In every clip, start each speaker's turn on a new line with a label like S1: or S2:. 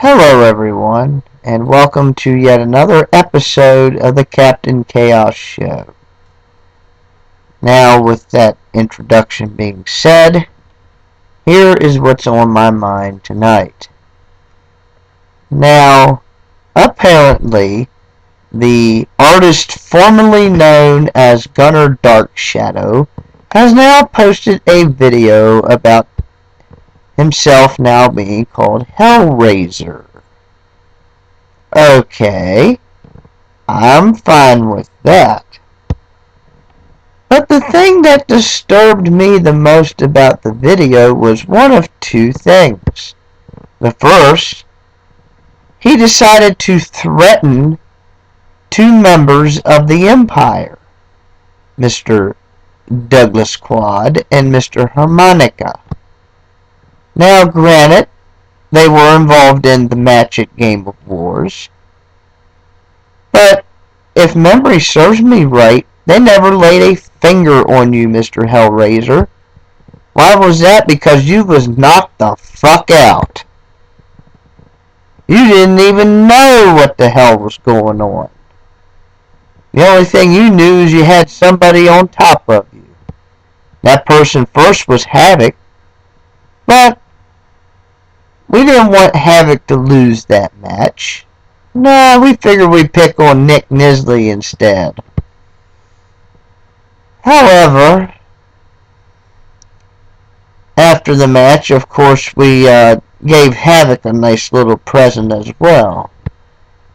S1: Hello everyone, and welcome to yet another episode of the Captain Chaos Show. Now, with that introduction being said, here is what's on my mind tonight. Now, apparently, the artist formerly known as Gunnar Darkshadow has now posted a video about himself now being called Hellrazor. Okay, I'm fine with that. But the thing that disturbed me the most about the video was one of two things. The first, he decided to threaten two members of the Empire, Mr. Douglas Quad and Mr. Harmonica. Now, granted, they were involved in the match at Game of Wars, but if memory serves me right, they never laid a finger on you, Mr. Hellrazor. Why was that? Because you was knocked the fuck out. You didn't even know what the hell was going on. The only thing you knew is you had somebody on top of you. That person first was Havoc, but we didn't want Havoc to lose that match. Nah, we figured we'd pick on Nick Nisley instead. However, after the match, of course, we gave Havoc a nice little present as well.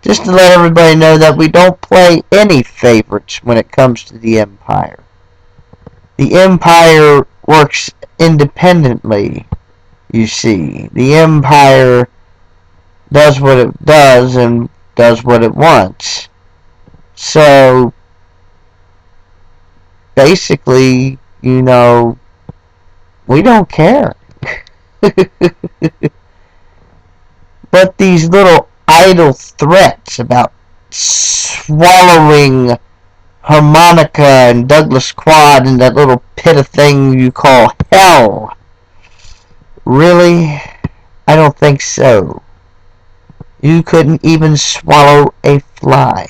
S1: Just to let everybody know that we don't play any favorites when it comes to the Empire. The Empire works independently. You see, the Empire does what it does and does what it wants. So, basically, we don't care. But these little idle threats about swallowing Harmonica and Douglas Quad in that little pit of thing you call hell. Really? I don't think so. You couldn't even swallow a fly.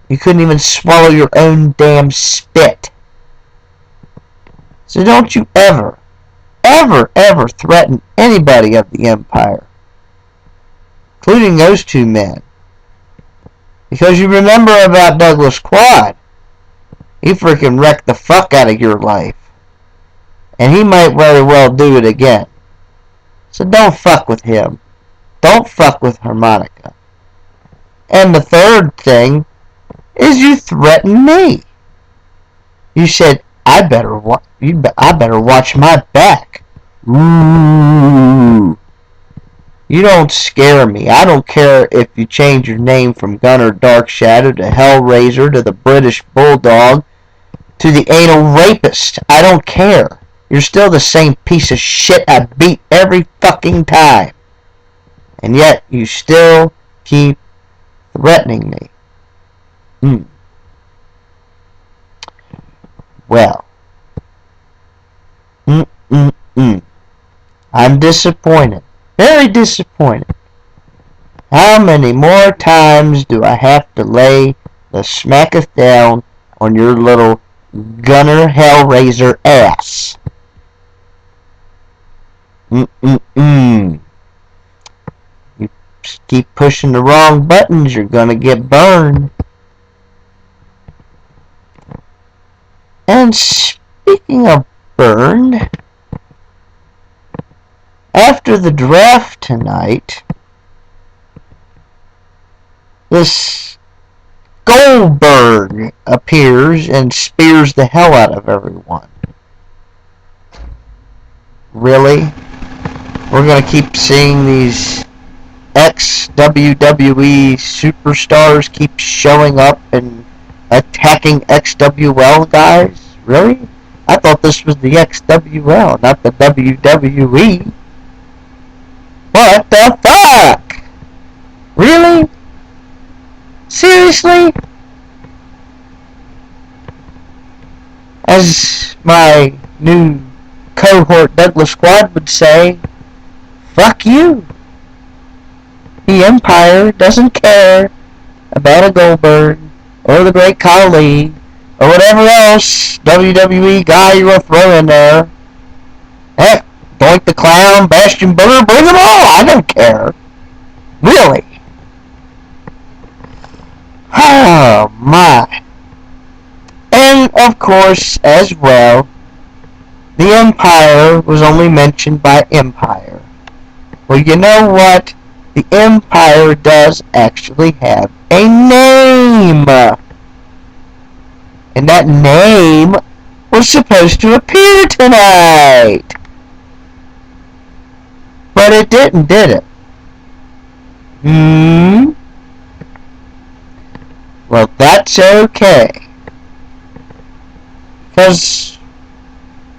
S1: You couldn't even swallow your own damn spit. So don't you ever threaten anybody of the Empire, including those two men. Because you remember about Douglas Quad. He freaking wrecked the fuck out of your life. And he might very well do it again. So don't fuck with him. Don't fuck with Harmonica. And the third thing is you threatened me. You said, I better watch my back. Ooh. You don't scare me. I don't care if you change your name from Gunnar Darkshadow to Hellrazor to the British Bulldog to the Anal Rapist. I don't care. You're still the same piece of shit I beat every fucking time. And yet, you still keep threatening me. Well. I'm disappointed. Very disappointed. How many more times do I have to lay the smacketh down on your little Gunnar Hellrazor ass? You keep pushing the wrong buttons, you're gonna get burned. And speaking of burned, after the draft tonight, this Goldberg appears and spears the hell out of everyone. Really? We're going to keep seeing these ex-WWE superstars keep showing up and attacking XWL guys? Really? I thought this was the XWL, not the WWE. What the fuck? Really? Seriously? As my new cohort Douglas Quad would say, fuck you. the Empire doesn't care about a Goldberg or the Great Khali or whatever else WWE guy you want to throw in there. Heck, Doink the Clown, Bastion Booger, bring them all. I don't care. Really. Oh, my. And, of course, as well, the Empire was only mentioned by Empire. Well, you know what? The Empire does actually have a name. And that name was supposed to appear tonight. But it didn't, did it? Well, that's okay. Because,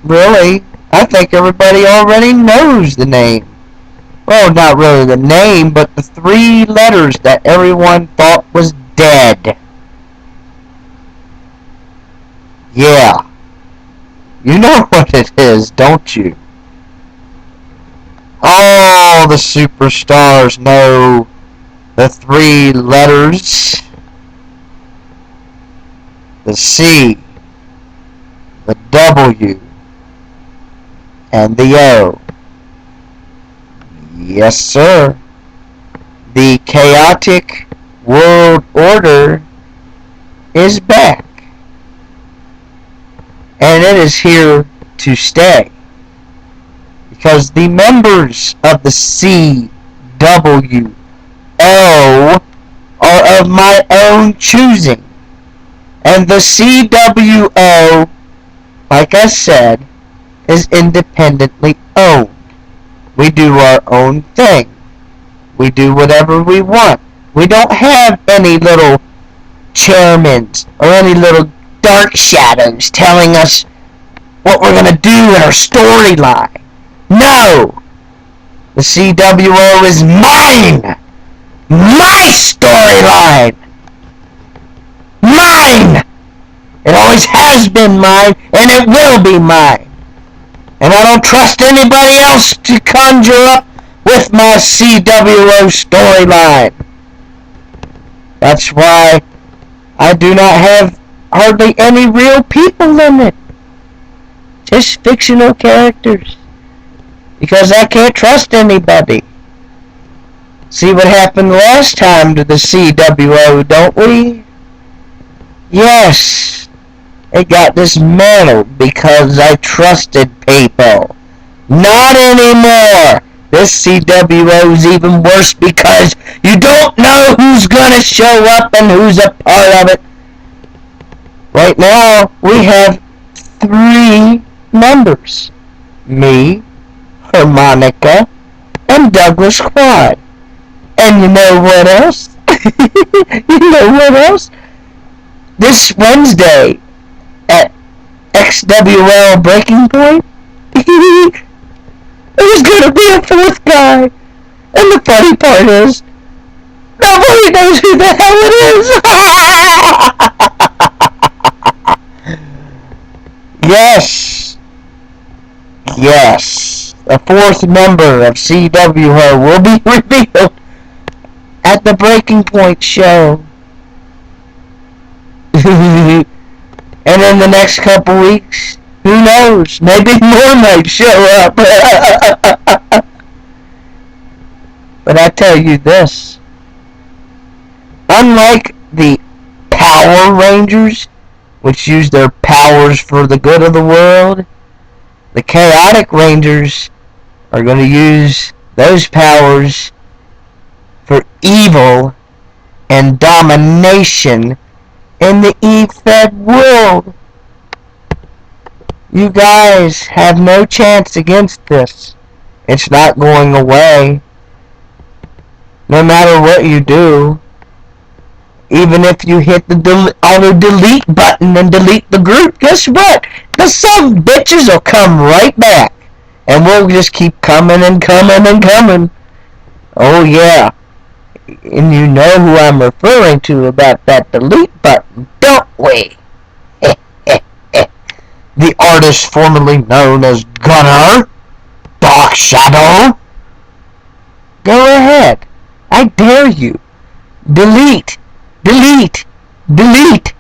S1: really, I think everybody already knows the name. Well, not really the name, but the 3 letters that everyone thought was dead. Yeah. You know what it is, don't you? All the superstars know the 3 letters. The C, the W, and the O. Yes, sir. The chaotic world order is back. And it is here to stay. Because the members of the CWO are of my own choosing. And the CWO, like I said, is independently owned. We do our own thing. We do whatever we want. We don't have any little chairmans or any little dark shadows telling us what we're going to do in our storyline. No! The CWO is mine! My storyline! Mine! It always has been mine, and it will be mine. And I don't trust anybody else to conjure up with my CWO storyline. That's why I do not have hardly any real people in it. Just fictional characters. Because I can't trust anybody. See what happened last time to the CWO, don't we? Yes. It got dismantled because I trusted people. Not anymore. This CWO is even worse because you don't know who's gonna show up and who's a part of it. Right now, we have 3 members. Me, Harmonica, and Douglas Quad. And you know what else? You know what else? This Wednesday at XWL Breaking Point, there's gonna be a 4th guy. And the funny part is, nobody knows who the hell it is. Yes. Yes. A 4th member of CWO will be revealed at the Breaking Point show. And in the next couple weeks, who knows? Maybe more might show up. But I tell you this. Unlike the Power Rangers, which use their powers for the good of the world, the Chaotic Rangers are going to use those powers for evil and domination in the Efed world. You guys have no chance against this. It's not going away. No matter what you do. Even if you hit the auto-delete button and delete the group, guess what? The some bitches will come right back. And we'll just keep coming and coming and coming. Oh yeah. And you know who I'm referring to about that delete button, don't we? The artist formerly known as Gunner, Dark Shadow. Go ahead. I I dare you. Delete. Delete. Delete.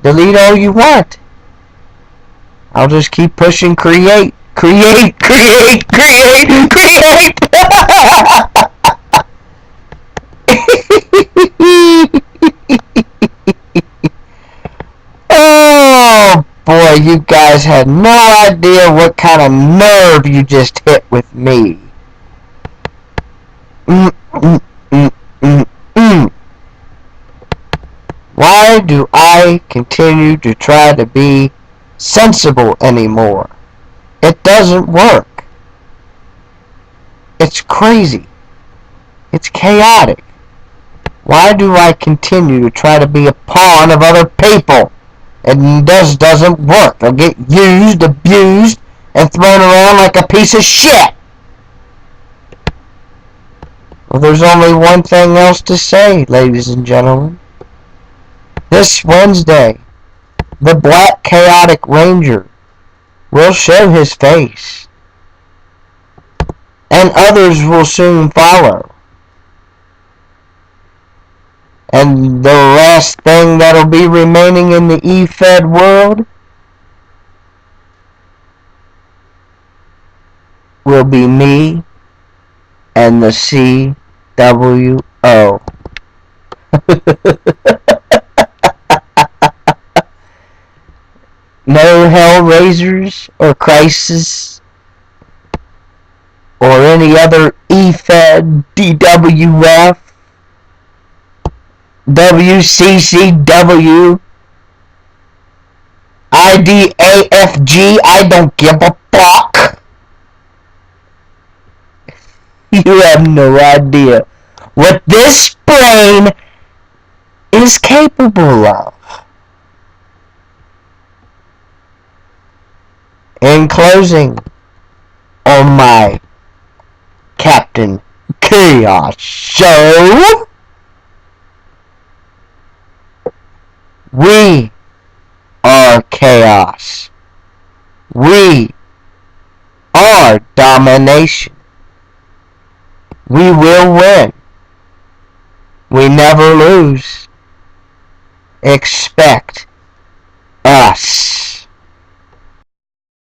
S1: Delete all you want. I'll just keep pushing create. Create. Create. Create. Create. Oh boy, you guys had no idea what kind of nerve you just hit with me. Why do I continue to try to be sensible anymore? It doesn't work. It's crazy. It's chaotic. Why do I continue to try to be a pawn of other people? It just doesn't work. They'll get used, abused, and thrown around like a piece of shit. Well, there's only one thing else to say, ladies and gentlemen. This Wednesday, the Black Chaotic Ranger will show his face, and others will soon follow. And the last thing that'll be remaining in the Efed world will be me and the XWL. No Hellrazors or Crisis or any other Efed, DWF, WCCW, IDAFG, I don't give a fuck. You have no idea what this brain is capable of. In closing, on my Captain Chaos show, we are chaos. We are domination. We will win. We never lose. Expect us.